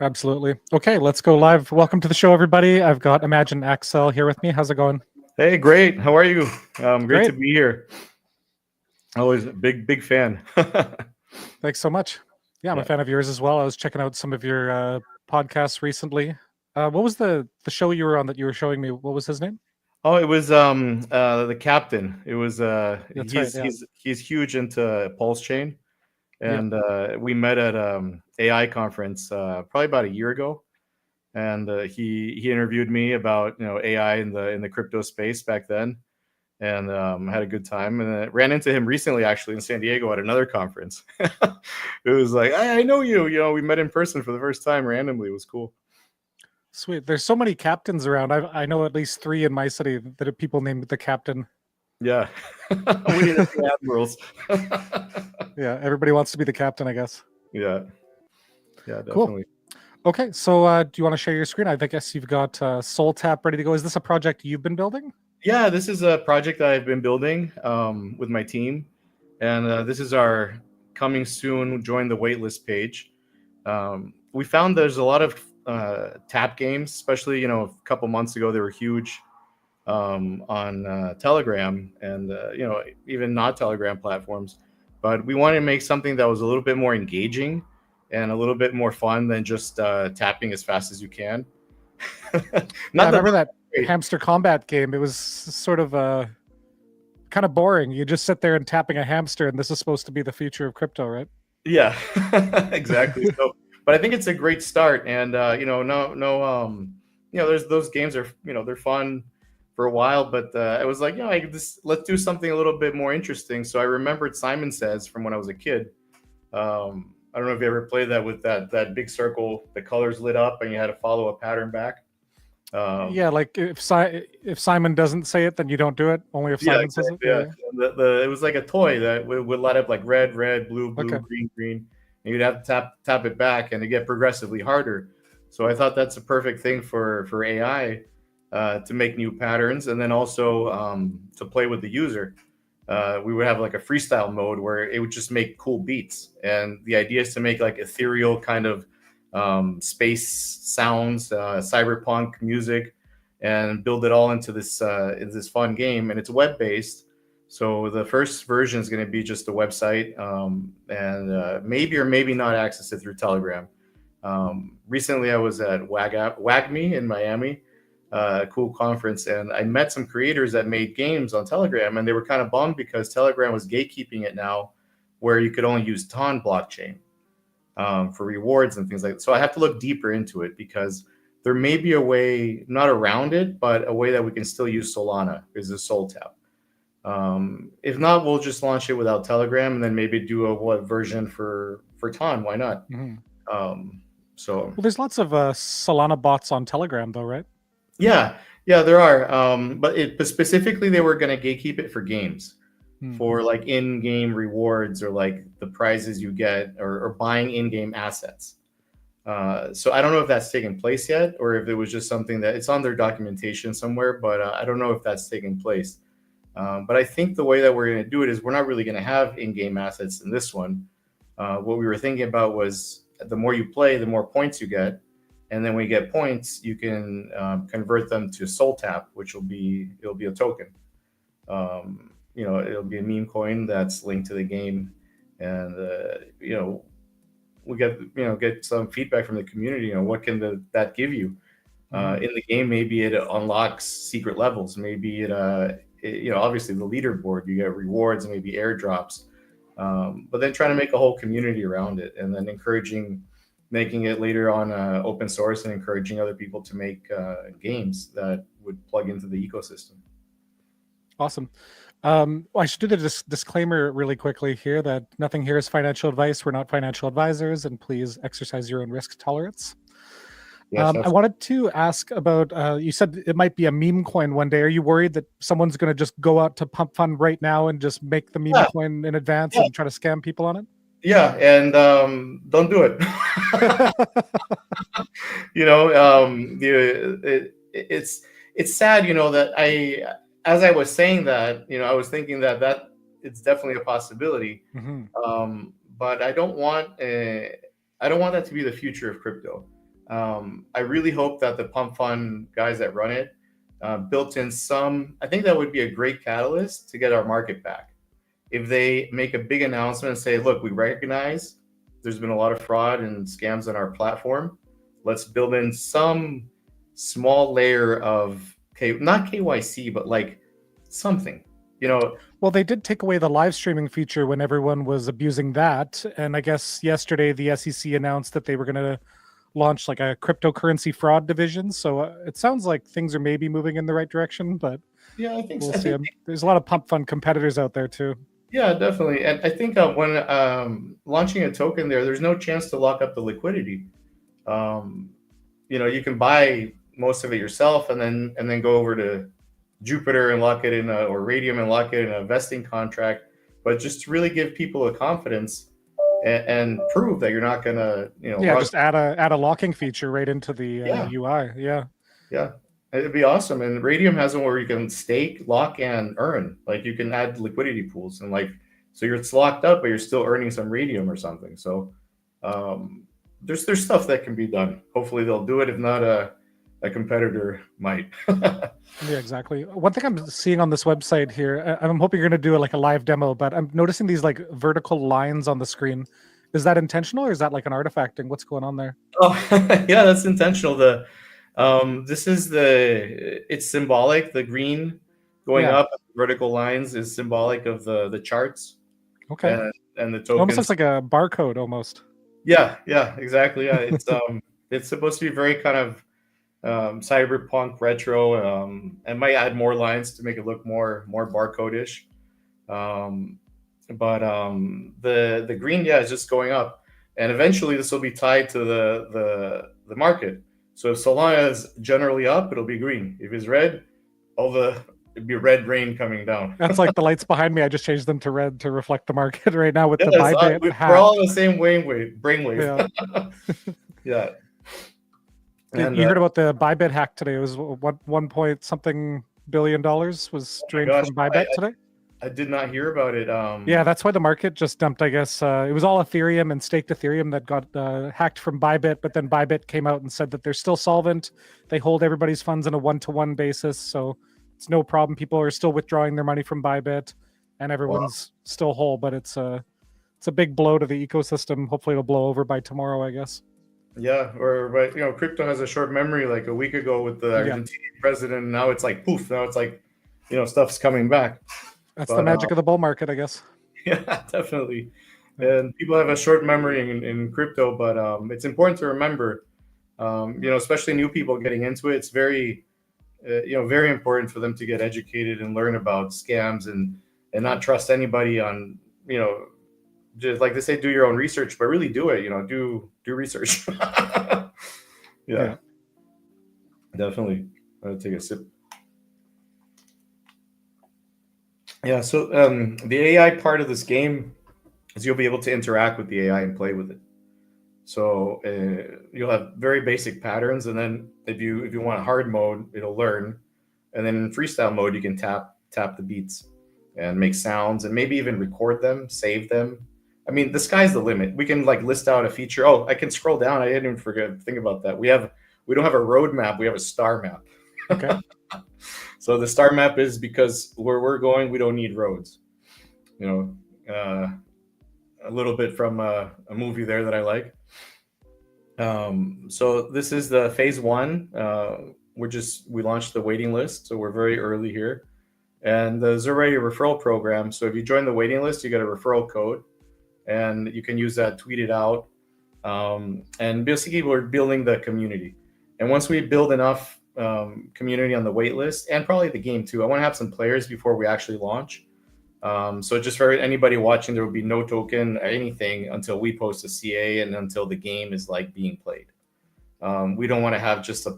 Absolutely. Okay, let's go live. Welcome to the show, everybody. I've got Imagine Axel here with me. How's it going? Hey, great. How are you? Great to Great. be here. Always a big fan. Thanks so much. Yeah, I'm a Yeah. fan of yours as well. I was checking out some of your podcasts recently. What was the show you were on that you were showing me? What was his name? Oh, it was the captain. It was That's right. he's Yeah. he's he's huge into Pulse Chain, Yep. and we met at AI conference probably about a year ago, and he interviewed me about AI in the crypto space back then, and had a good time. And I ran into him recently, actually, in San Diego at another conference. It was like, I know you. We met in person for the first time randomly. It was cool. Sweet. There's so many captains around. I know at least 3 in my city that are people named the captain. Yeah, we need a few admirals. Yeah, everybody wants to be the captain, I guess. Yeah, Cool. definitely. Okay, so do you want to share your screen? I guess you've got SolTap ready to go. Is this a project you've been building? Yeah, this is a project that I've been building with my team, and this is our coming soon. Join the waitlist page. We found there's a lot of tap games, especially a couple months ago. They were huge on Telegram and even not Telegram platforms. But we wanted to make something that was a little bit more engaging and a little bit more fun than just tapping as fast as you can. Yeah, I Not that remember that great. hamster combat game. It was sort of kind of boring. You just sit there and tapping a hamster, and this is supposed to be the future of crypto, right? Yeah, exactly. So, but I think it's a great start, and there's those games are they're fun for a while, but I was like, let's do something a little bit more interesting. So I remembered Simon Says from when I was a kid. I don't know if you ever played that with that big circle, the colors lit up, and you had to follow a pattern back. Yeah, like if Simon doesn't say it, then you don't do it. Only if Yeah, Simon says it. exactly. Yeah. Yeah, it was like a toy that would light up like red, red, blue, blue, Okay. green, green, and you'd have to tap it back, and it get progressively harder. So I thought that's a perfect thing for AI to make new patterns, and then also to play with the user. We would have like a freestyle mode where it would just make cool beats, and the idea is to make like ethereal kind of space sounds, cyberpunk music, and build it all into this fun game. And it's web based, so the first version is going to be just the website, and maybe or maybe not access it through Telegram. Recently, I was at WAGME in Miami, cool conference, and I met some creators that made games on Telegram, and they were kind of bummed because Telegram was gatekeeping it now, where you could only use TON blockchain for rewards and things like that. So I have to look deeper into it because there may be a way, not around it, but a way that we can still use Solana, is a SolTap. If not, we'll just launch it without Telegram and then maybe do a version for TON. Why not? Mm-hmm. So Well, there's lots of Solana bots on Telegram, though, right? yeah, there are. But specifically, they were going to gatekeep it for games, for like in-game rewards or like the prizes you get or buying in-game assets. So I don't know if that's taken place yet, or if it was just something that it's on their documentation somewhere, but I don't know if that's taken place. But I think the way that we're going to do it is we're not really going to have in-game assets in this one. What we were thinking about was the more you play, the more points you get. And then when you get points, you can convert them to SolTap, which it'll be a token. It'll be a meme coin that's linked to the game, and we get some feedback from the community. What can that give you in the game? Maybe it unlocks secret levels. Maybe it obviously the leaderboard, you get rewards and maybe airdrops. But then trying to make a whole community around it, and then making it later on open source and encouraging other people to make games that would plug into the ecosystem. Awesome. I should do the disclaimer really quickly here that nothing here is financial advice. We're not financial advisors, and please exercise your own risk tolerance. Yes, I wanted to ask about, you said it might be a meme coin one day. Are you worried that someone's going to just go out to Pump Fund right now and just make the meme coin in advance and try to scam people on it? Yeah, and don't do it. It's sad, that as I was saying that, I was thinking that it's definitely a possibility. Mm-hmm. But I don't want that to be the future of crypto. I really hope that the pump fund guys that run it built in some. I think that would be a great catalyst to get our market back. If they make a big announcement and say, look, we recognize there's been a lot of fraud and scams on our platform. Let's build in some small layer of not KYC, but like something, you know. Well, they did take away the live streaming feature when everyone was abusing that. And I guess yesterday the SEC announced that they were going to launch like a cryptocurrency fraud division. So it sounds like things are maybe moving in the right direction, but Yeah, I think we'll so. see. There's a lot of pump fund competitors out there too. Yeah, definitely. And I think when launching a token there's no chance to lock up the liquidity. Um, you can buy most of it yourself and then go over to Jupiter and lock it in or Radium and lock it in a vesting contract. But just to really give people a confidence and prove that you're not gonna, just add a locking feature right into the UI. Yeah, it'd be awesome. And Radium has one where you can stake, lock, and earn. Like you can add liquidity pools and so it's locked up, but you're still earning some Radium or something. So there's stuff that can be done. Hopefully they'll do it. If not, a competitor might. Yeah, exactly. One thing I'm seeing on this website here, I'm hoping you're going to do like a live demo, but I'm noticing these like vertical lines on the screen. Is that intentional or is that like an artifacting? What's going on there? Oh, yeah, that's intentional. This is it's symbolic. The green going up, vertical lines is symbolic of the charts. Okay. And the tokens. It almost looks like a barcode almost. Yeah, exactly. Yeah, it's it's supposed to be very kind of cyberpunk retro, and might add more lines to make it look more barcode-ish. But the green, is just going up, and eventually this will be tied to the market. So if Solana is generally up, it'll be green. If it's red, it'd be red rain coming down. That's like the lights behind me. I just changed them to red to reflect the market right now with the Bybit hack. We're all in the same brainwave. Yeah. And you heard about the Bybit hack today? It was what 1 billion was drained from Bybit today. I did not hear about it. Yeah, that's why the market just dumped. I guess it was all Ethereum and staked Ethereum that got hacked from Bybit, but then Bybit came out and said that they're still solvent. They hold everybody's funds on a one-to-one basis, so it's no problem. People are still withdrawing their money from Bybit, and everyone's still whole. But it's a big blow to the ecosystem. Hopefully, it'll blow over by tomorrow, I guess. Yeah, but crypto has a short memory. Like a week ago with the Argentinian president, now it's like poof. Now it's like, stuff's coming back. That's the magic of the bull market, I guess. Yeah, definitely. And people have a short memory in crypto, but it's important to remember, especially new people getting into it. It's very, very important for them to get educated and learn about scams and not trust anybody on, just like they say, do your own research, but really do it. Do research. Yeah, definitely. I'll take a sip. Yeah, so the AI part of this game is you'll be able to interact with the AI and play with it. So you'll have very basic patterns, and then if you want hard mode, it'll learn, and then in freestyle mode, you can tap the beats and make sounds, and maybe even record them, save them. I mean, the sky's the limit. We can list out a feature. Oh, I can scroll down. I didn't even think about that. We don't have a roadmap. We have a star map. Okay. So the star map is because where we're going, we don't need roads. A little bit from a movie there that I like. So this is the phase 1. We launched the waiting list, so we're very early here. And there's already a referral program. So if you join the waiting list, you get a referral code, and you can use that, tweet it out. And basically, we're building the community. And once we build enough community on the wait list, and probably the game too, I want to have some players before we actually launch. So just for anybody watching, there will be no token or anything until we post a CA and until the game is being played. We don't want to have just a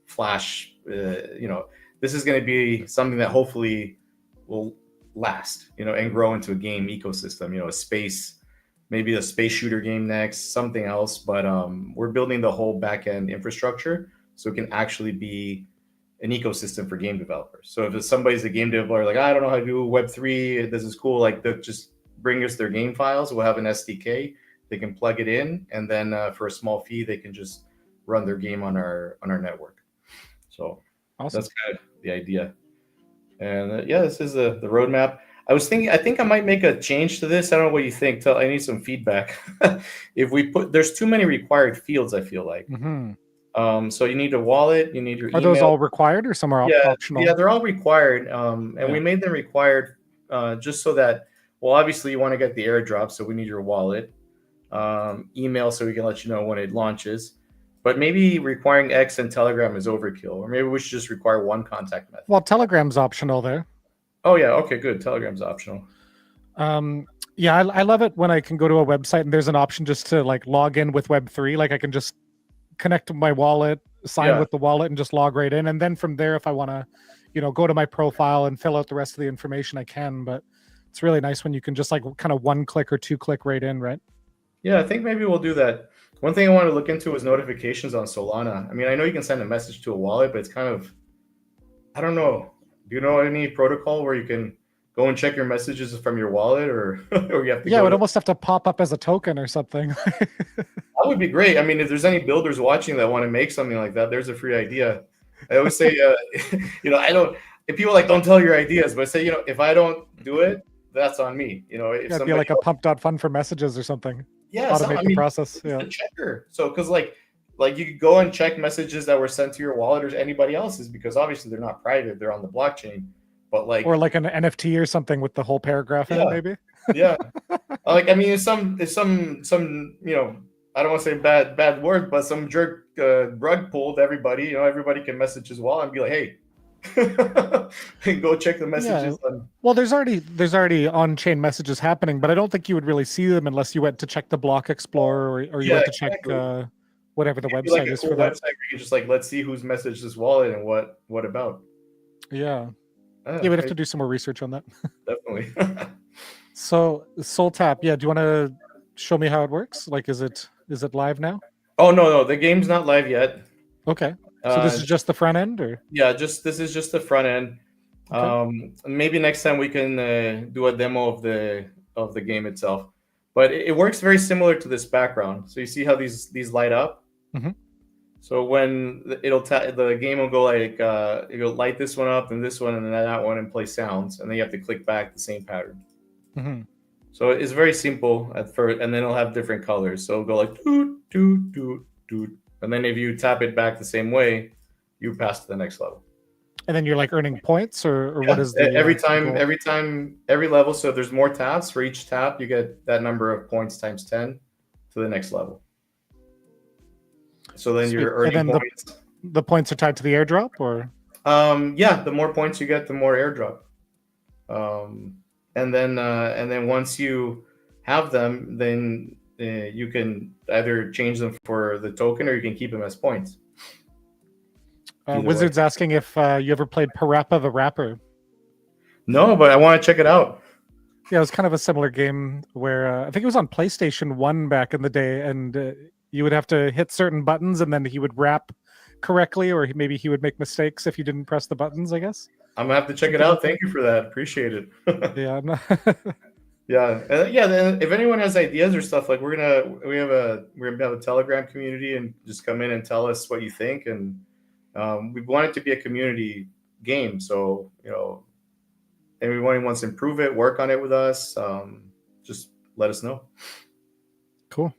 flash. This is going to be something that hopefully will last, and grow into a game ecosystem. A space, maybe a space shooter game next, something else. But we're building the whole backend infrastructure so it can actually be an ecosystem for game developers. So if somebody's a game developer, I don't know how to do Web3, this is cool, they'll just bring us their game files. We'll have an SDK. They can plug it in, and then for a small fee, they can just run their game on our network. So Awesome. that's kind of the idea. And yeah, this is the roadmap. I think I might make a change to this. I don't know what you think. I need some feedback. If we there's too many required fields, I feel like. So you need a wallet, you need your Are email. those all required or some are optional? Yeah, they're all required. And we made them required just so that, well, obviously you want to get the airdrop, so we need your wallet, email, so we can let you know when it launches. But maybe requiring X and Telegram is overkill, or maybe we should just require one contact method. Well, Telegram's optional there. Oh yeah, okay, good. Telegram's optional. Yeah, I love it when I can go to a website and there's an option just to like log in with Web3. Like I can just connect to my wallet, sign with the wallet, and just log right in. And then from there, if I want to, go to my profile and fill out the rest of the information, I can. But it's really nice when you can just like kind of one click or two click right in, right? Yeah, I think maybe we'll do that. One thing I want to look into is notifications on Solana. I mean, I know you can send a message to a wallet, but it's kind of, I don't know. Do you know any protocol where you can go and check your messages from your wallet, or or you have to? Yeah, it would almost have to pop up as a token or something. That would be great. I mean, if there's any builders watching that want to make something like that, there's a free idea. I always say, I don't. If people don't tell your ideas, but say, if I don't do it, that's on me. If it'd be like a pump.fun for messages or something. Yeah, automate the process. Yeah, a checker. So because like you could go and check messages that were sent to your wallet or anybody else's, because obviously they're not private, they're on the blockchain. But or like an NFT or something with the whole paragraph in it, maybe. Yeah, I mean, if some I don't want to say bad word, but some jerk rug pulled everybody. Everybody can message his wallet and be like, hey. And go check the messages. Yeah. Well, there's already on-chain messages happening, but I don't think you would really see them unless you went to check the block explorer or you went to check whatever the website is for that. Website where you can just let's see who's messaged this wallet and what about. Yeah. We'd have to do some more research on that. Definitely. So SolTap, do you want to show me how it works? Like, is it live now? Oh no, the game's not live yet. Okay. So this is just the front end, or? Yeah, this is just the front end. Okay. Maybe next time we can do a demo of the game itself. But it works very similar to this background. So you see how these light up. Mm-hmm. So when the game will go it'll light this one up and this one and then that one and play sounds, and then you have to click back the same pattern. Mm-hmm. So it's very simple at first, and then it'll have different colors. So it'll go like doot doot doot doot. And then if you tap it back the same way, you pass to the next level. And then you're earning points, or what is the every time, every level. So if there's more taps, for each tap, you get that number of points times 10 to the next level. So then you're earning points. The points are tied to the airdrop, or? The more points you get, the more airdrop. And then once you have them, then you can either change them for the token or you can keep them as points. Wizard's asking if you ever played Parappa the Rapper. No, but I want to check it out. Yeah, it was kind of a similar game where I think it was on PlayStation 1 back in the day, and you would have to hit certain buttons and then he would rap correctly, or maybe he would make mistakes if you didn't press the buttons, I guess. I'm going to have to check it out. Thank you for that. Appreciate it. Yeah. Then if anyone has ideas or stuff, we're gonna have a Telegram community, and just come in and tell us what you think. And we want it to be a community game, so anyone wants to improve it, work on it with us, just let us know. Cool.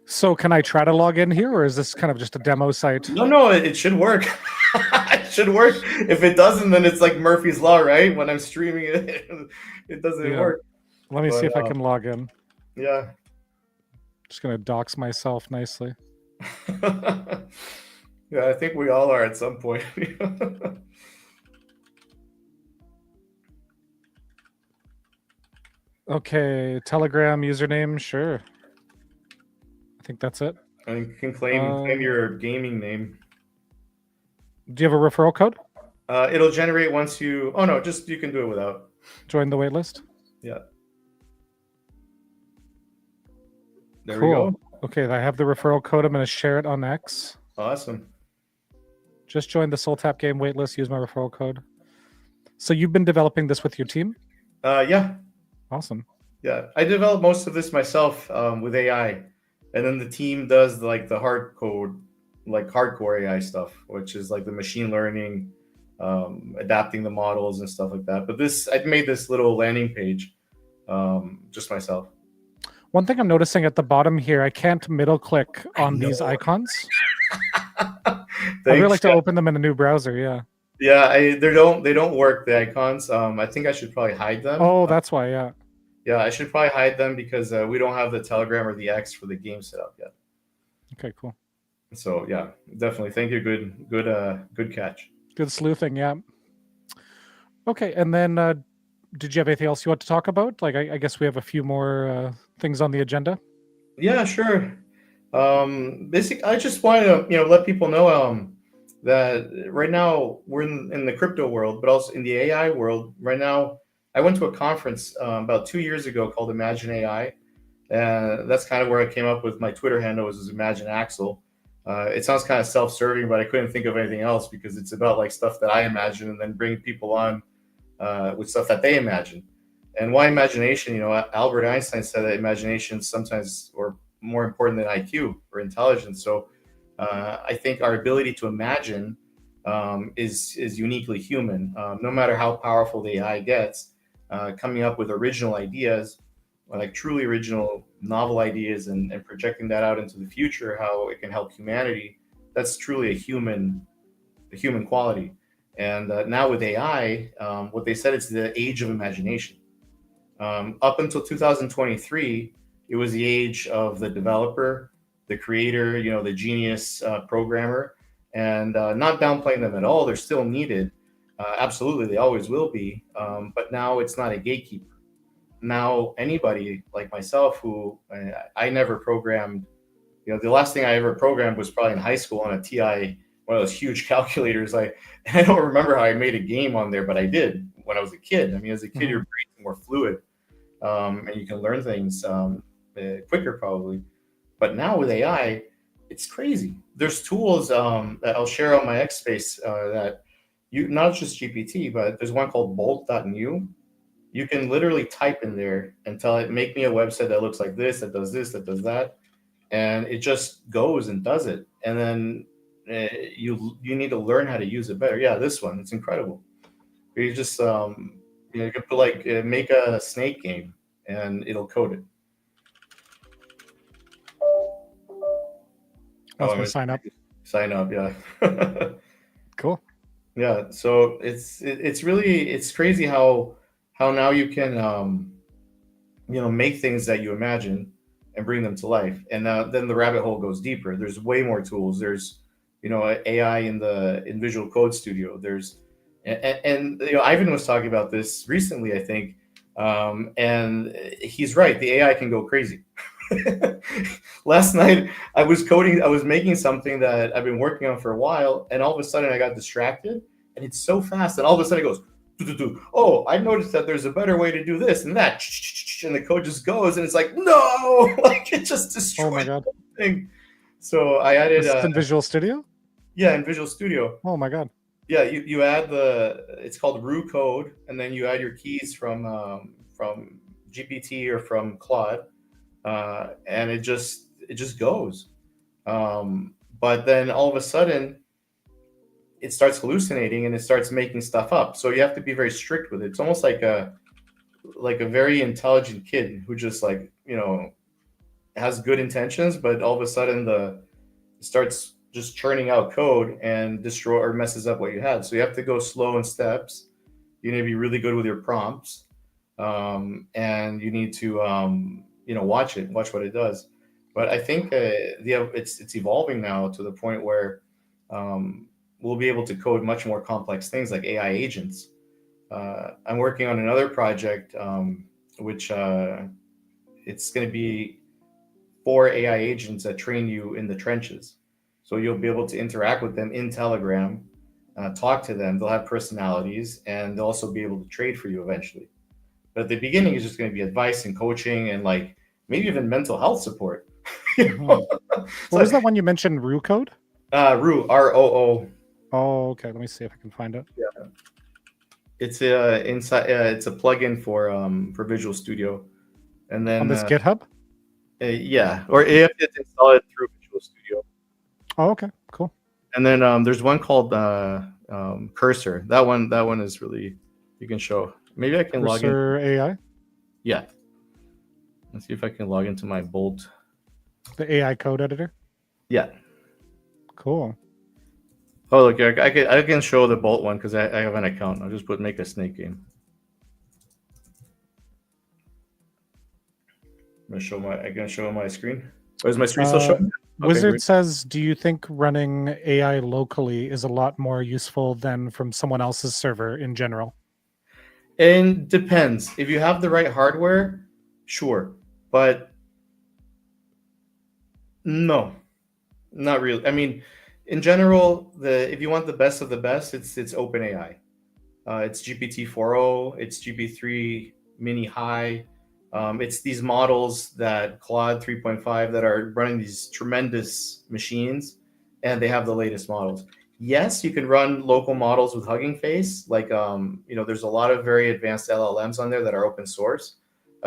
So can I try to log in here, or is this kind of just a demo site? No, it should work. It should work. If it doesn't, then it's like Murphy's Law, right? When I'm streaming it, it doesn't work. Let me see if I can log in. Yeah. Just going to dox myself nicely. Yeah, I think we all are at some point. Okay, Telegram username, sure. I think that's it. And you can claim your gaming name. Do you have a referral code? It'll generate once you... Oh, no, you can do it without. Join the waitlist? Yeah. There we go. Okay, I have the referral code. I'm going to share it on X. Awesome. Just join the SolTap game waitlist. Use my referral code. So you've been developing this with your team? Yeah. Awesome. Yeah, I developed most of this myself with AI. and then the team does like the hard code, like hardcore AI stuff, which is like the machine learning, adapting the models and stuff like that. But this, I made this little landing page, just myself. One thing I'm noticing at the bottom here, I can't middle click I on these know. icons. I'd really Thanks. like to open them in a new browser. Yeah. Yeah, they don't work, the icons. I think I should probably hide them. Oh, that's why. Yeah. Yeah, I should probably hide them because we don't have the Telegram or the X for the game set up yet. Okay, cool. So yeah, definitely. Thank you. Good catch. Good sleuthing. Yeah. Okay, and then did you have anything else you want to talk about? Like, I guess we have a few more things on the agenda. Yeah, sure. Basically, I just wanted to let people know that right now we're in the crypto world, but also in the AI world. Right now, I went to a conference about 2 years ago called Imagine AI, and that's kind of where I came up with my Twitter handle was Imagine Axel. It sounds kind of self-serving, but I couldn't think of anything else because it's about like stuff that I imagine and then bring people on with stuff that they imagine. And why imagination? Albert Einstein said that imagination is sometimes or more important than IQ or intelligence. So I think our ability to imagine is uniquely human. No matter how powerful the AI gets, coming up with original ideas, like truly original novel ideas, and projecting that out into the future, how it can help humanity, that's truly a human quality. And now with AI, what they said is the age of imagination. Up until 2023, it was the age of the developer, the creator, the genius programmer, and not downplaying them at all. They're still needed. Absolutely, they always will be. But now it's not a gatekeeper. Now anybody like myself, who I never programmed. The last thing I ever programmed was probably in high school on a TI, one of those huge calculators. I don't remember how I made a game on there, but I did when I was a kid. I mean, as a kid, your brain's more fluid, and you can learn things quicker probably. But now with AI, it's crazy. There's tools that I'll share on my X space that you not just GPT, but there's one called Bolt.diy. You can literally type in there and tell it, make me a website that looks like this, that does that, and it just goes and does it. And then you need to learn how to use it better. Yeah, this one, it's incredible. You just you can put like make a snake game and it'll code it. I was going to sign up. Sign up, yeah. Cool. Yeah, so it's really it's crazy how now you can make things that you imagine and bring them to life. And then the rabbit hole goes deeper. There's way more tools. There's AI in Visual Code Studio. There's and Ivan was talking about this recently, I think, and he's right. The AI can go crazy. Last night I was making something that I've been working on for a while, and all of a sudden I got distracted, and it's so fast, and all of a sudden it goes, oh, I noticed that there's a better way to do this and that, and the code just goes, and it's like, no, like it just destroyed. Oh my god. The thing. So I added in Visual Studio. Yeah, in Visual Studio. Oh my god. Yeah, you add it's called Roo Code, and then you add your keys from GPT or from Claude, and it just goes. But then all of a sudden, it starts hallucinating and it starts making stuff up. So you have to be very strict with it. It's almost like a very intelligent kid who just has good intentions, but all of a sudden it starts just churning out code and destroy or messes up what you had. So you have to go slow in steps. You need to be really good with your prompts, and you need to watch what it does. But I think it's evolving now to the point where we'll be able to code much more complex things like AI agents. I'm working on another project, which it's going to be 4 AI agents that train you in the trenches. So you'll be able to interact with them in Telegram, talk to them. They'll have personalities, and they'll also be able to trade for you eventually. But at the beginning, it's just going to be advice and coaching, and like maybe even mental health support. What was that one you mentioned? Roo Code? Roo, ROO. Oh, okay. Let me see if I can find it. Yeah, it's inside. It's a plugin for Visual Studio, and then on this GitHub. Yeah, or you have to install it through Visual Studio. Oh, okay, cool. And then there's one called Cursor. That one is really, you can show. Maybe I can log in. Cursor AI, Yeah. Let's see if I can log into my Bolt. the AI code editor. Yeah. Cool. Oh, look, I can show the Bolt one because I have an account. I'll just put make a snake game. I can show my screen. Oh, is my screen still showing? Wizard great. says, do you think running AI locally is a lot more useful than from someone else's server in general? And depends. If you have the right hardware, sure. But no, not really. I mean, in general, if you want the best of the best, it's OpenAI. It's GPT-4o, it's GP3 Mini High. It's these models that Claude 3.5 that are running these tremendous machines, and they have the latest models. Yes, you can run local models with Hugging Face. Like, there's a lot of very advanced LLMs on there that are open source.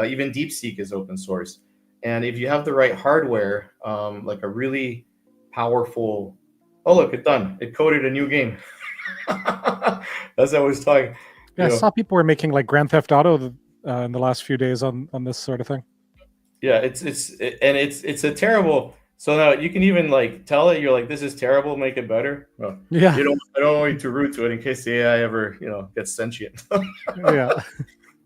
Even DeepSeek is open source. And if you have the right hardware, like a really powerful, oh, look, it's done. It coded a new game. As I was talking. Yeah, I saw people were making like Grand Theft Auto in the last few days on this sort of thing. Yeah, it's a terrible. So now you can even like tell it, you're like, this is terrible, make it better. Well, Yeah. I don't want you to root to it in case the AI ever gets sentient. Yeah.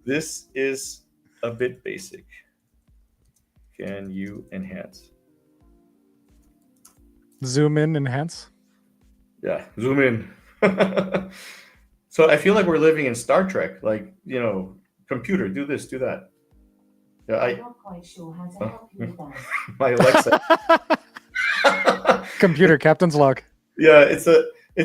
This is a bit basic. Can you enhance? Zoom in, enhance. Yeah, zoom in. So I feel like we're living in Star Trek. Like, computer, do this, do that. Yeah, I'm not quite sure how to help you with that. My Alexa. Computer, captain's log. Yeah, it's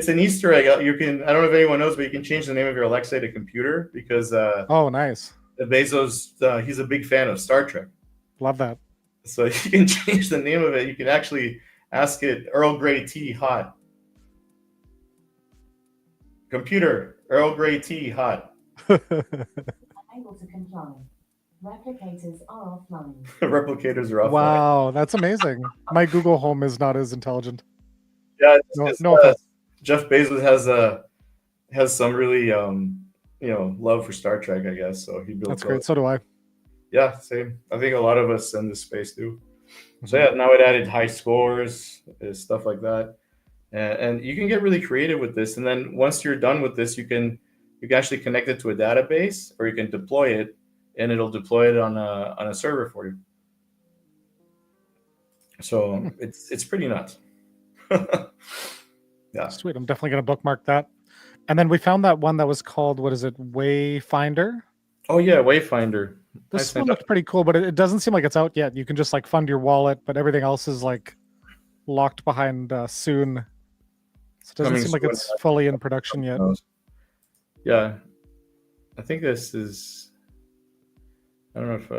an Easter egg. I don't know if anyone knows, but you can change the name of your Alexa to computer because oh, nice. Bezos, he's a big fan of Star Trek. Love that. So you can change the name of it. You can actually ask it Earl Grey tea hot. Computer, Earl Grey tea hot. Unable to comply. Replicators are offline. Replicators are offline. Wow, that's amazing. My Google Home is not as intelligent. Yeah, no offense. Jeff Bezos has some really love for Star Trek, I guess. So he built. That's great. So do I. Yeah, same. I think a lot of us in this space do. So yeah, now it added high scores, stuff like that, and you can get really creative with this. And then once you're done with this, you can actually connect it to a database, or you can deploy it, and it'll deploy it on a server for you. So it's pretty nuts. Yeah, sweet. I'm definitely gonna bookmark that. And then we found that one that was called, what is it, Wayfinder? Oh yeah, Wayfinder. This one looked pretty cool, but it doesn't seem like it's out yet. You can just like fund your wallet, but everything else is like locked behind soon. So it doesn't seem like it's fully in production yet. Yeah, I think this is. I don't know if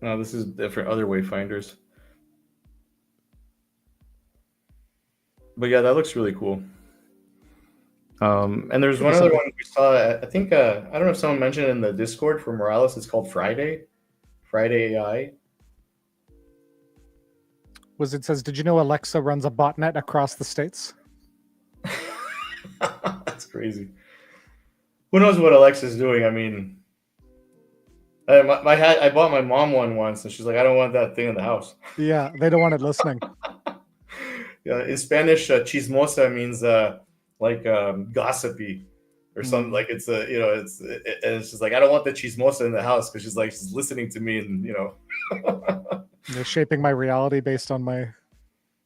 no, this is different. Other Wayfinders. But yeah, that looks really cool. And there's one other one we saw. I think I don't know if someone mentioned in the Discord for Moralis. It's called Friday AI. It says, did you know Alexa runs a botnet across the states? That's crazy. Who knows what Alexa's doing? I mean, I bought my mom one once, and she's like, I don't want that thing in the house. Yeah, they don't want it listening. Yeah, in Spanish, chismosa means gossipy or something. Like it's it's just like, I don't want the chismosa in the house because she's listening to me and They're shaping my reality based on my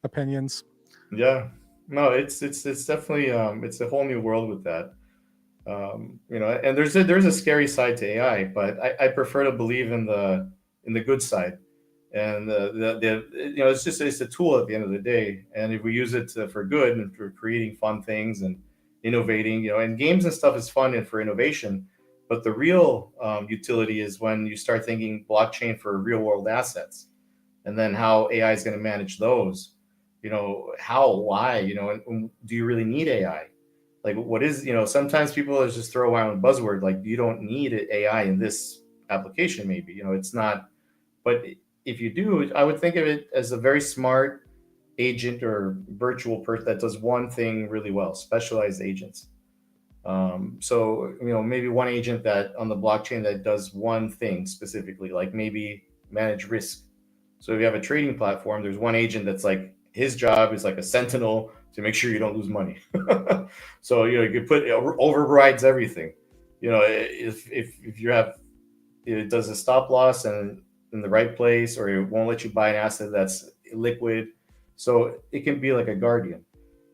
opinions. Yeah, no, it's definitely it's a whole new world with that. And there's a scary side to AI, but I prefer to believe in the good side. And it's a tool at the end of the day, and if we use it for good and for creating fun things and innovating, and games and stuff is fun and for innovation, but the real utility is when you start thinking blockchain for real world assets, and then how AI is going to manage those. Why, and do you really need AI? Like, what is, sometimes people just throw around a buzzword like, you don't need AI in this application, maybe, it's not, but if you do, I would think of it as a very smart agent or virtual person that does one thing really well, specialized agents. So, maybe one agent that on the blockchain that does one thing specifically, like maybe manage risk. So if you have a trading platform, there's one agent that's like, his job is like a sentinel to make sure you don't lose money. So, you could put, it overrides everything. If you have, it does a stop loss and in the right place, or it won't let you buy an asset that's liquid. So it can be like a guardian.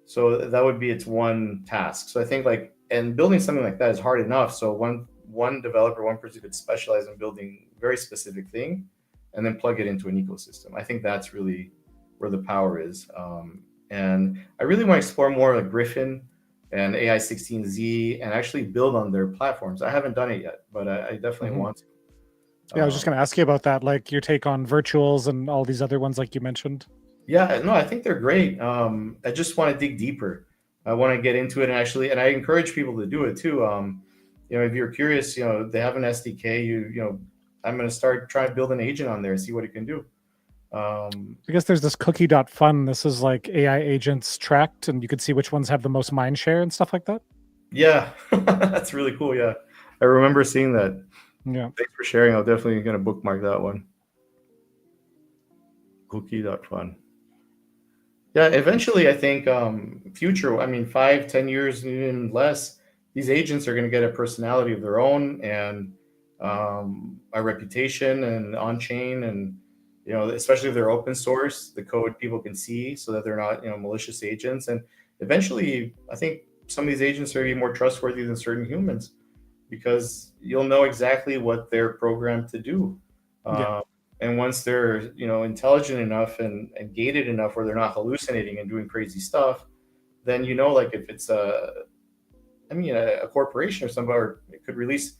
So that would be its one task. So I think and building something like that is hard enough. So one developer, one person could specialize in building a very specific thing, and then plug it into an ecosystem. I think that's really where the power is. And I really want to explore more like Griffin and AI16Z and actually build on their platforms. I haven't done it yet, but I definitely want to. Yeah, I was just going to ask you about that, like your take on virtuals and all these other ones, like you mentioned. Yeah, no, I think they're great. I just want to dig deeper. I want to get into it and I encourage people to do it too. If you're curious, they have an SDK. I'm going to start trying to build an agent on there and see what it can do. I guess there's this cookie.fun. This is like AI agents tracked, and you can see which ones have the most mind share and stuff like that. Yeah, that's really cool. Yeah, I remember seeing that. Yeah. Thanks for sharing. I'll definitely going to bookmark that one. Cookie.fun. Yeah, eventually, I think future, 5-10 years, even less, these agents are going to get a personality of their own and a reputation and on chain, and especially if they're open source, the code people can see so that they're not malicious agents. And eventually, I think some of these agents are going to be more trustworthy than certain humans because you'll know exactly what they're programmed to do. Yeah. And once they're intelligent enough and gated enough where they're not hallucinating and doing crazy stuff, then like if it's a corporation or somebody, or it could release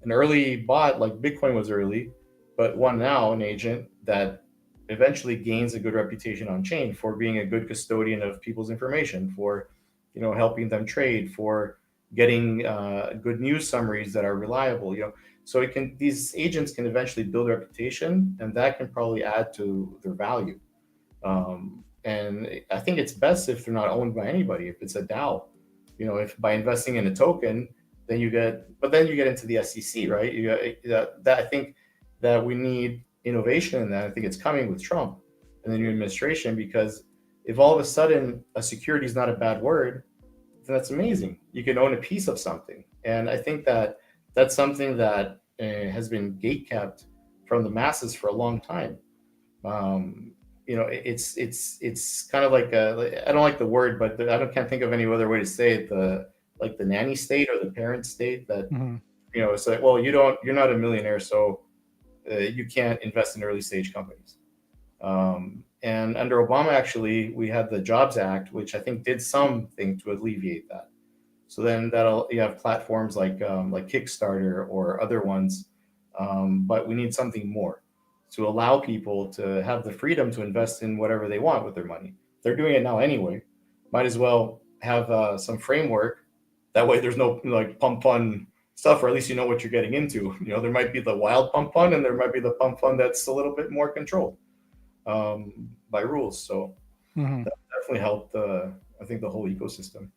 an early bot like Bitcoin was early, but one now, an agent that eventually gains a good reputation on chain for being a good custodian of people's information, for helping them trade, for getting good news summaries that are reliable. So these agents can eventually build a reputation, and that can probably add to their value. And I think it's best if they're not owned by anybody. If it's a DAO, if by investing in a token, then you get into the SEC, right? That I think that we need innovation in that. I think it's coming with Trump and the new administration, because if all of a sudden a security is not a bad word, then that's amazing. You can own a piece of something, and I think that that's something that has been gatekept from the masses for a long time. It's kind of like I don't like the word, but can't think of any other way to say it. The nanny state or the parent state that it's like, well, you're not a millionaire, so you can't invest in early stage companies. And under Obama, actually, we had the Jobs Act, which I think did something to alleviate that. So then you have platforms like Kickstarter or other ones, but we need something more to allow people to have the freedom to invest in whatever they want with their money. They're doing it now anyway. Might as well have some framework. That way, there's no pump fund stuff, or at least you know what you're getting into. There might be the wild pump fund, and there might be the pump fund that's a little bit more controlled by rules. So that definitely helped. I think the whole ecosystem.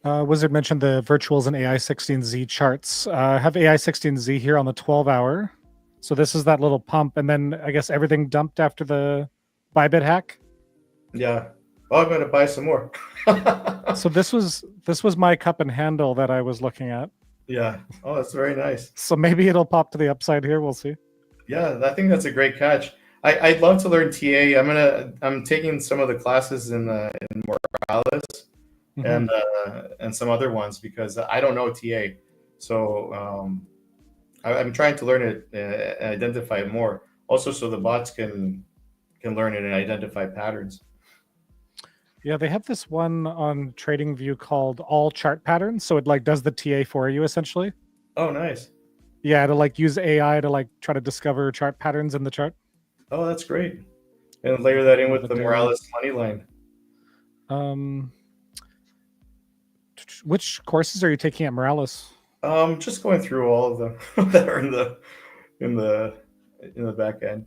Wizard mentioned the virtuals and AI16Z charts. I have AI16Z here on the 12-hour. So this is that little pump, and then I guess everything dumped after the Bybit hack. Yeah. Oh, I'm going to buy some more. So this was my cup and handle that I was looking at. Yeah. Oh, that's very nice. So maybe it'll pop to the upside here. We'll see. Yeah, I think that's a great catch. I'd love to learn TA. I'm taking some of the classes in Moralis and some other ones because I don't know TA. So I'm trying to learn it and identify it more. Also, so the bots can learn it and identify patterns. Yeah, they have this one on TradingView called All Chart Patterns. So it does the TA for you essentially. Oh, nice. Yeah, to use AI to try to discover chart patterns in the chart. Oh, that's great. And layer that in with the Moralis money line. Which courses are you taking at Moralis? Just going through all of them that are in the back end.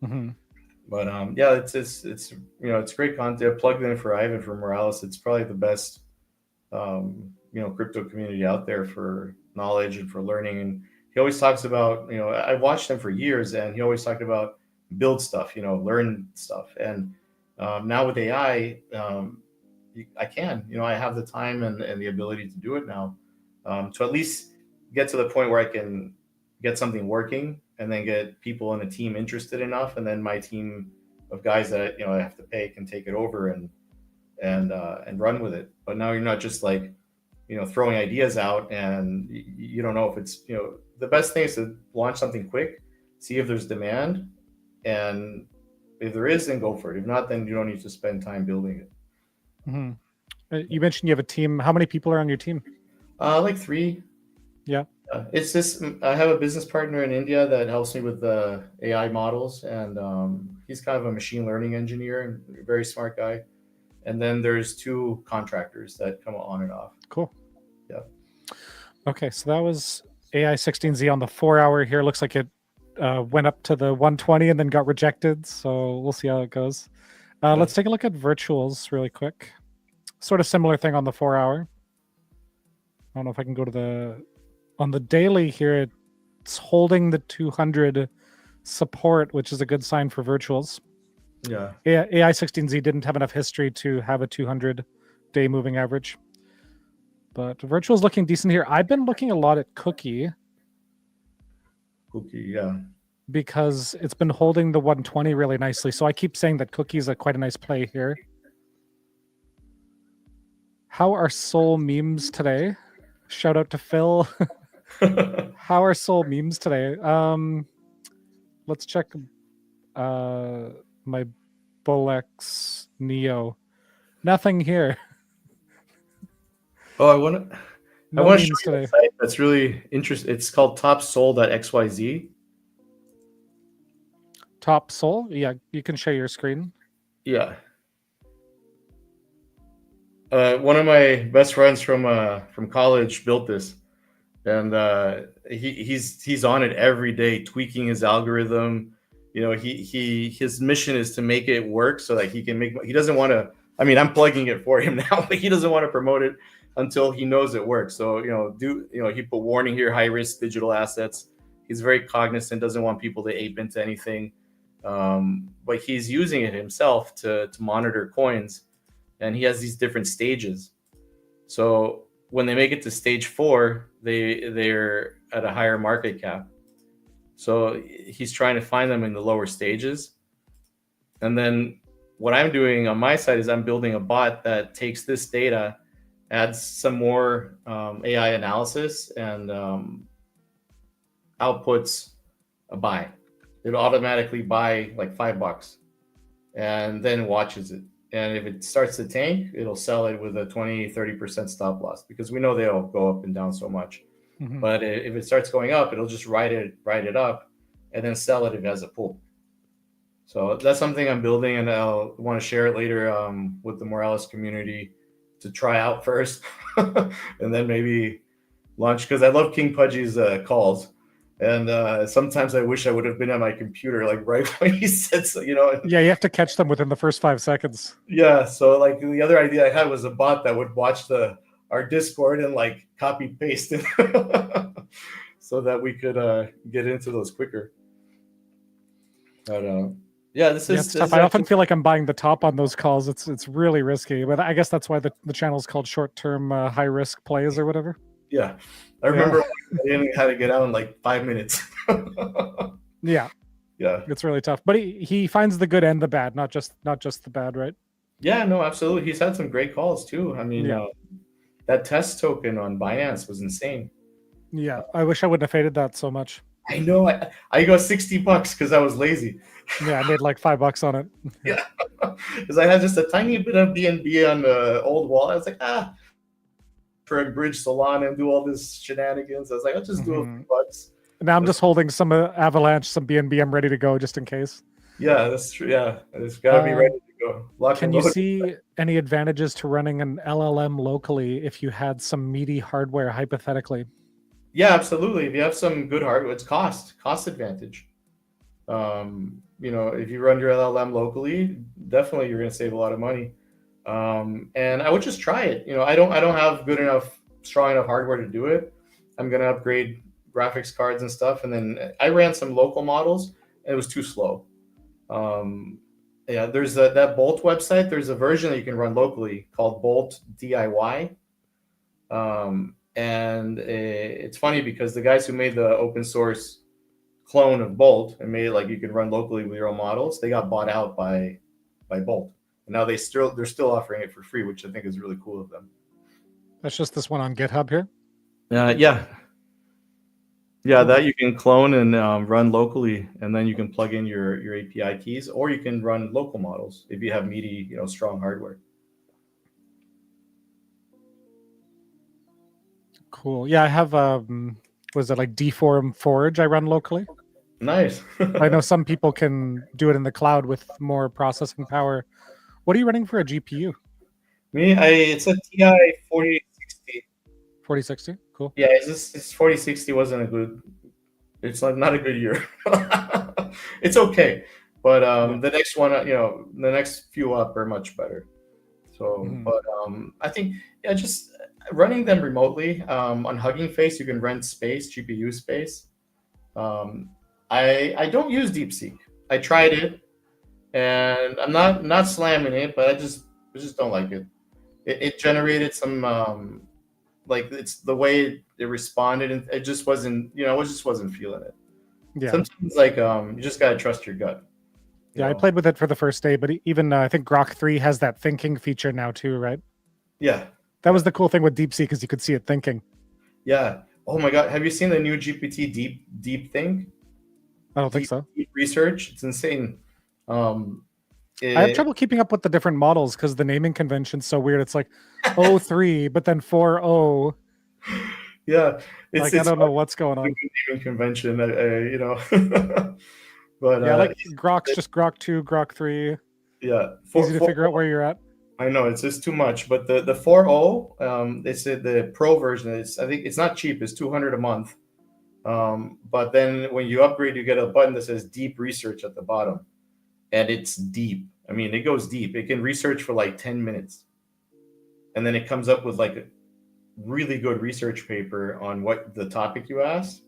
Mhm. But yeah, it's it's great content. Plugged in for Ivan from Moralis. It's probably the best crypto community out there for knowledge and for learning. And he always talks about, I watched him for years, and he always talked about build stuff, learn stuff. And now with AI, I can, I have the time and the ability to do it now, to at least get to the point where I can get something working and then get people in a team interested enough, and then my team of guys that I have to pay can take it over and run with it. But now you're not just like throwing ideas out, and you don't know if it's the best thing is to launch something quick, see if there's demand, and if there is, then go for it. If not, then you don't need to spend time building it. Mhm. You mentioned you have a team. How many people are on your team? Like 3. Yeah. It's just I have a business partner in India that helps me with the AI models, and he's kind of a machine learning engineer and a very smart guy. And then there's 2 contractors that come on and off. Cool. Yeah. Okay, so that was AI 16Z on the 4-hour here. Looks like it went up to the 120 and then got rejected. So we'll see how it goes. Let's take a look at virtuals really quick. Sort of similar thing on the 4-hour. I don't know if I can go to on the daily here. It's holding the 200 support, which is a good sign for virtuals. Yeah. AI 16Z didn't have enough history to have a 200-day moving average. But virtual's looking decent here. I've been looking a lot at Cookie. Yeah. Because it's been holding the 120 really nicely. So I keep saying that Cookie's quite a nice play here. How are Sol memes today? Shout out to Phil. How are Sol memes today? Let's check my Bullx Neo. Nothing here. Oh, I want to No show memes you a today. site that's really interesting. It's called TopSol.xyz. TopSol? Yeah, you can share your screen. Yeah. One of my best friends from college built this, and he's on it every day, tweaking his algorithm. His mission is to make it work so that he can make. He doesn't want to. I mean, I'm plugging it for him now, but he doesn't want to promote it until he knows it works. So he put warning here: high risk digital assets. He's very cognizant, doesn't want people to ape into anything, but he's using it himself to monitor coins. And he has these different stages. So when they make it to stage 4, they're at a higher market cap. So he's trying to find them in the lower stages. And then what I'm doing on my side is I'm building a bot that takes this data, adds some more AI analysis, and outputs a buy. It'll automatically buy like $5 and then watches it. And if it starts to tank, it'll sell it with a 20-30% stop loss, because we know they'll go up and down so much. Mhm. But if it starts going up, it'll just ride it up and then sell it if it has a pull. So that's something I'm building, and I'll want to share it later with the Moralis community to try out first, and then maybe launch, because I love King Pudgy's calls. And sometimes I wish I would have been on my computer, like right when he said so, Yeah, you have to catch them within the first 5 seconds. Yeah, so like the other idea I had was a bot that would watch our Discord and like copy paste it, so that we could get into those quicker. But yeah, this is tough. I often feel like I'm buying the top on those calls. It's really risky, but I guess that's why the channel is called short-term high risk plays or whatever. Yeah, I remember I didn't how to get out in like 5 minutes. Yeah, it's really tough. But he finds the good and the bad, not just the bad, right? Yeah, no, absolutely. He's had some great calls too. I mean, that test token on Binance was insane. Yeah, I wish I wouldn't have faded that so much. I know. I got $60 because I was lazy. Yeah, I made like $5 on it. Yeah, because I had just a tiny bit of BNB on the old wallet. I was like, for a bridge Solana and do all this shenanigans. I was like, I'll just do a few bucks. Now I'm just holding some Avalanche, some BNB. I'm ready to go just in case. Yeah, that's true. Yeah, it's got to be ready to go. Can you see any advantages to running an LLM locally if you had some meaty hardware, hypothetically? Yeah, absolutely. If you have some good hardware, it's cost advantage. if you run your LLM locally, definitely you're going to save a lot of money. And I would just try it. I don't have strong enough hardware to do it. I'm going to upgrade graphics cards and stuff. And then I ran some local models and it was too slow. Yeah, there's that Bolt website. There's a version that you can run locally called Bolt.diy. And it's funny because the guys who made the open source clone of Bolt and made it like you can run locally with your own models, they got bought out by Bolt. And now they're still offering it for free, which I think is really cool of them. That's just this one on GitHub here. Yeah, that you can clone and run locally, and then you can plug in your API keys, or you can run local models if you have meaty, strong hardware. Cool. Yeah, I have was it like Deform Forge I run locally? Nice. I know some people can do it in the cloud with more processing power. What are you running for a GPU? Me, it's a TI 4060. 4060? Cool. Yeah, this 4060 wasn't a good. It's not a good year. It's okay, but the next one, the next few up are much better. So, but I think just running them remotely on Hugging Face, you can rent space, GPU space. I don't use DeepSeek. I tried it, and I'm not slamming it, but I just don't like it. It generated some like it's the way it responded, and it just wasn't, I just wasn't feeling it. Yeah. Sometimes like you just gotta trust your gut. Yeah, I played with it for the first day, but even I think Grok 3 has that thinking feature now too, right? Yeah. That was the cool thing with DeepSeek, is you could see it thinking. Yeah. Oh my God, have you seen the new GPT deep thing? I don't think so. Deep research, it's insane. I have trouble keeping up with the different models because the naming convention's so weird. It's like 03, but then 40. Yeah, I don't know what's going on. Naming convention, but yeah, like Grok's just Grok 2, Grok 3. Yeah, easy to figure out where you're at. I know it's just too much, but the 40, it's the pro version. I think it's not cheap. It's $200 a month. But then when you upgrade, you get a button that says deep research at the bottom, and it's deep. I mean, it goes deep. It can research for like 10 minutes, and then it comes up with like a really good research paper on what the topic you asked,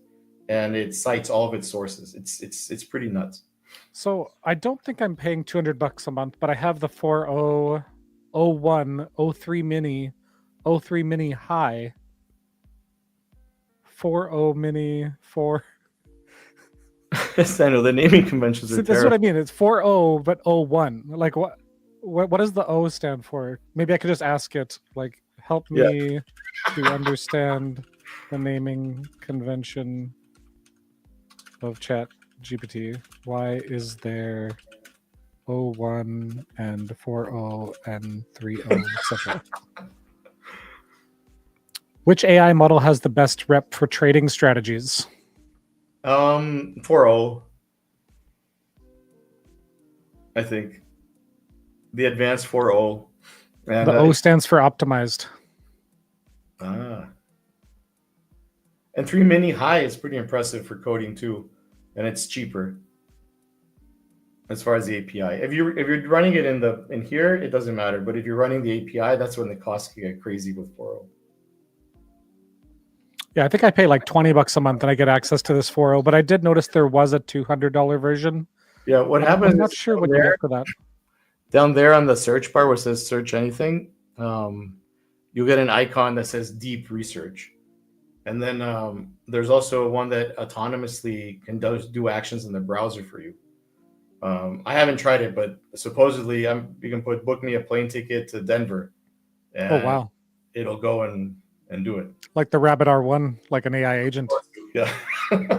and it cites all of its sources. It's pretty nuts. So I don't think I'm paying $200 a month, but I have the 40, 01, 03 mini, 03 mini high, 40 mini, 4. I know the naming conventions are That's what I mean. It's 40, but 01. Like what does the O stand for? Maybe I could just ask it, like, help me to understand the naming convention of ChatGPT. Why is there 01 and 40 and 30, etc.? Which AI model has the best rep for trading strategies? 40. I think the advanced 40. And the O stands for optimized. And 3 mini high is pretty impressive for coding too, and it's cheaper as far as the API. If you're running it in here, it doesn't matter. But if you're running the API, that's when the costs can get crazy with 40. Yeah, I think I pay like $20 a month and I get access to this 40. But I did notice there was a $200 version. Yeah, what happens? I'm not sure what you get for that. Down there on the search bar where it says search anything, you'll get an icon that says deep research. And then there's also one that autonomously can do actions in the browser for you. I haven't tried it, but supposedly you can book me a plane ticket to Denver. And oh, wow. It'll go and do it. Like the Rabbit R1, like an AI agent. Yeah,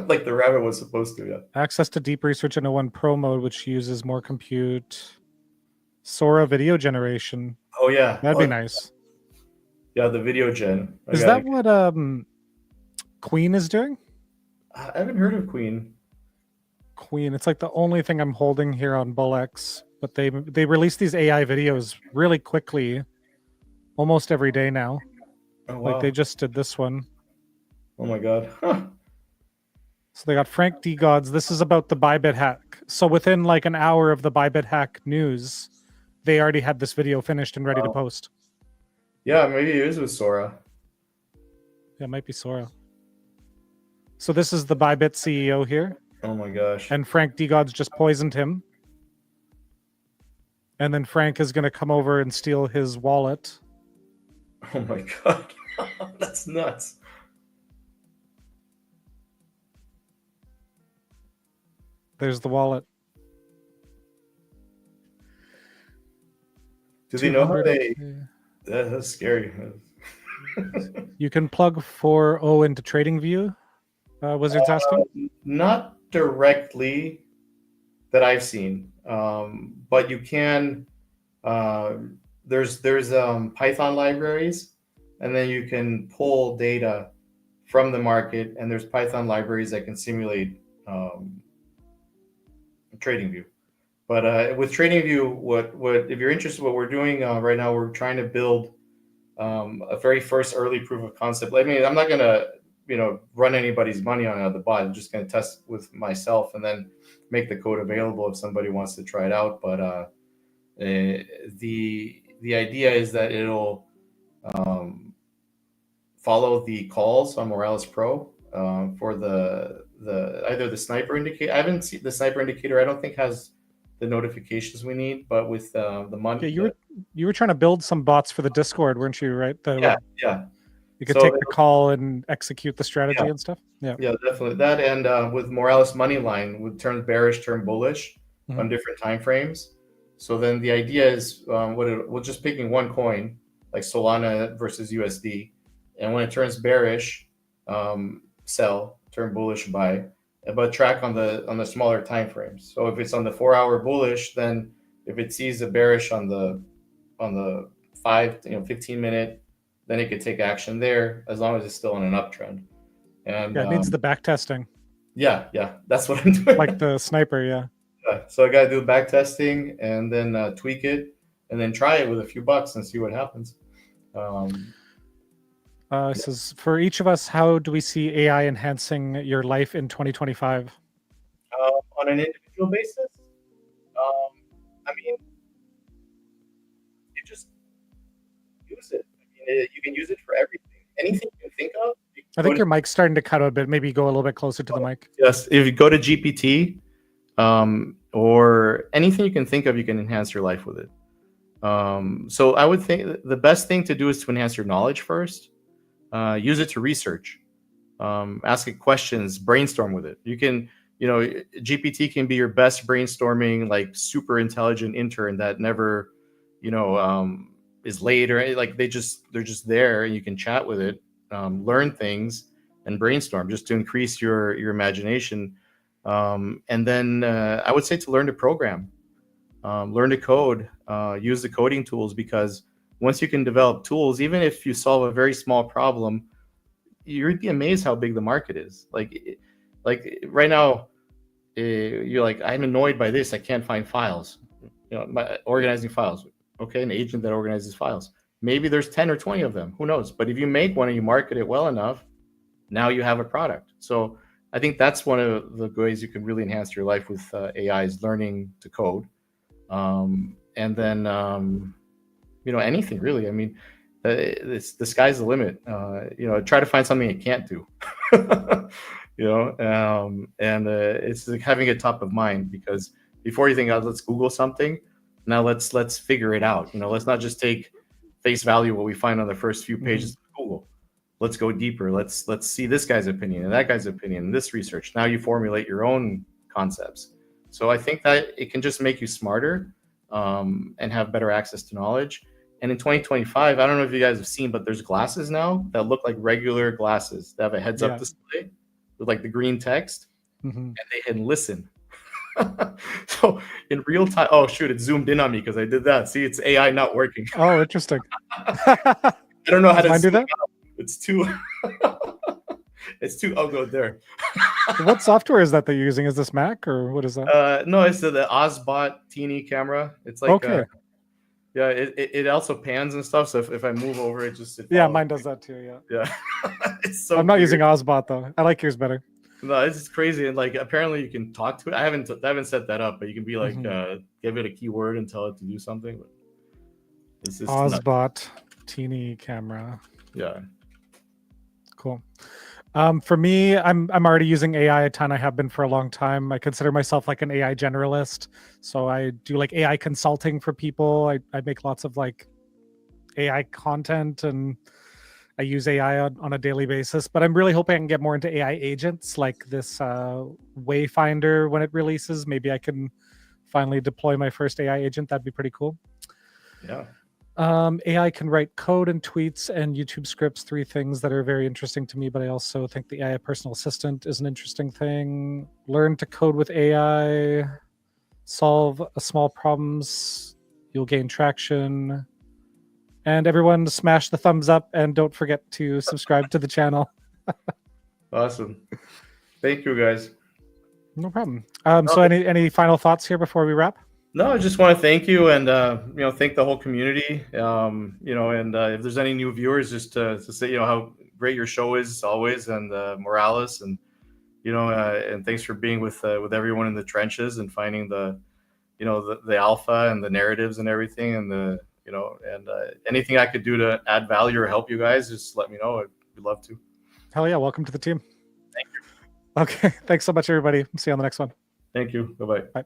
like the Rabbit was supposed to, yeah. Access to deep research in 01 Pro mode, which uses more compute. Sora video generation. Oh, yeah. That'd be nice. Yeah, the video gen. Is that what KWEEN is doing? I haven't heard of KWEEN. KWEEN. It's like the only thing I'm holding here on BullX, but they release these AI videos really quickly, almost every day now. Oh, wow. Like they just did this one. Oh my God. Huh. So they got Frank D. Gods. This is about the Bybit hack. So within like an hour of the Bybit hack news, they already had this video finished and ready to post. Yeah, maybe it is with Sora. Yeah, it might be Sora. So this is the Bybit CEO here, Oh my gosh. and Frank DeGod's just poisoned him. And then Frank is going to come over and steal his wallet. Oh my god. That's nuts. There's the wallet. Do they know how 200 they... That's scary. You can plug 4.0 into TradingView, Wizards asking? Not directly that I've seen, but you can. There's Python libraries, and then you can pull data from the market, and there's Python libraries that can simulate TradingView. But with TradingView, what if you're interested, what we're doing right now, we're trying to build a very first early proof of concept. I mean, I'm not gonna run anybody's money on the bot. I'm just gonna test with myself and then make the code available if somebody wants to try it out. But the idea is that it'll follow the calls on Moralis Pro for the either the sniper indicator. I haven't seen the sniper indicator. I don't think has the notifications we need, but with the money. Yeah, you were trying to build some bots for the Discord, weren't you? Right? Yeah. You could take the call and execute the strategy Yeah. and stuff. Yeah, Definitely that. And with Moralis money line, would turn bearish, turn bullish on different time frames. So then the idea is we're just picking one coin, like Solana versus USD, and when it turns bearish, sell, turn bullish, buy, but track on the smaller time frames. So if it's on the 4-hour bullish, then if it sees the bearish on the 15-minute, then it could take action there as long as it's still on an uptrend. And it needs the back testing. Yeah, that's what I'm doing. Like the sniper, yeah. So I got to do back testing and then tweak it and then try it with a few bucks and see what happens. It says, for each of us, how do we see AI enhancing your life in 2025? On an individual basis, I mean, you just use it. I mean, you can use it for everything. Anything you can think of. I think your mic's starting to cut out a bit. Maybe go a little bit closer to the mic. Yes, if you go to GPT or anything you can think of, you can enhance your life with it. So I would think the best thing to do is to enhance your knowledge first. Use it to research, ask it questions, brainstorm with it. You can, GPT can be your best brainstorming, like super intelligent intern that never, is late or like they're just there and you can chat with it, learn things and brainstorm just to increase your imagination. And then I would say to learn to program, learn to code, use the coding tools, because once you can develop tools, even if you solve a very small problem, you'd be amazed how big the market is. Like right now, you're like, I'm annoyed by this. I can't find files. Organizing files. Okay, an agent that organizes files. Maybe there's 10 or 20 of them. Who knows? But if you make one and you market it well enough, now you have a product. So I think that's one of the ways you can really enhance your life with AI is learning to code. And then anything really. I mean, the sky's the limit. Try to find something it can't do. It's like having it top of mind, because before you think, let's Google something, now let's figure it out. Let's not just take face value what we find on the first few pages of Google. Let's go deeper. Let's see this guy's opinion and that guy's opinion and this research. Now you formulate your own concepts. So I think that it can just make you smarter and have better access to knowledge. And in 2025, I don't know if you guys have seen, but there's glasses now that look like regular glasses that have a heads-up display with like the green text, and they can listen. So in real time, oh shoot, it zoomed in on me because I did that. See, it's AI not working. Oh, interesting. I don't know how to do that. Out. It's too. I'll go there. What software is that they're using? Is this Mac or what is that? No, it's the Ozbot Teeny camera. It's like okay. Yeah, it also pans and stuff. So if I move over, it yeah, mine does that too. Yeah. It's so. I'm not using Ozbot though. I like yours better. No, this is crazy. And like, apparently you can talk to it. I haven't set that up, but you can be like, give it a keyword and tell it to do something. But it's just nuts. Ozbot teeny camera. Yeah. Cool. For me, I'm already using AI a ton. I have been for a long time. I consider myself like an AI generalist. So I do like AI consulting for people. I make lots of like AI content, and I use AI on a daily basis. But I'm really hoping I can get more into AI agents like this Wayfinder when it releases. Maybe I can finally deploy my first AI agent. That'd be pretty cool. Yeah. AI can write code and tweets and YouTube scripts, 3 things that are very interesting to me, but I also think the AI personal assistant is an interesting thing. Learn to code with AI, solve small problems, you'll gain traction. And everyone smash the thumbs up and don't forget to subscribe to the channel. Awesome. Thank you, guys. No problem. So any final thoughts here before we wrap? No, I just want to thank you and thank the whole community. And if there's any new viewers, just to say how great your show is always, and Moralis, and and thanks for being with everyone in the trenches and finding the alpha and the narratives and everything, and anything I could do to add value or help you guys, just let me know. I'd love to. Hell yeah! Welcome to the team. Thank you. Okay, thanks so much, everybody. See you on the next one. Thank you. Bye-bye. Bye.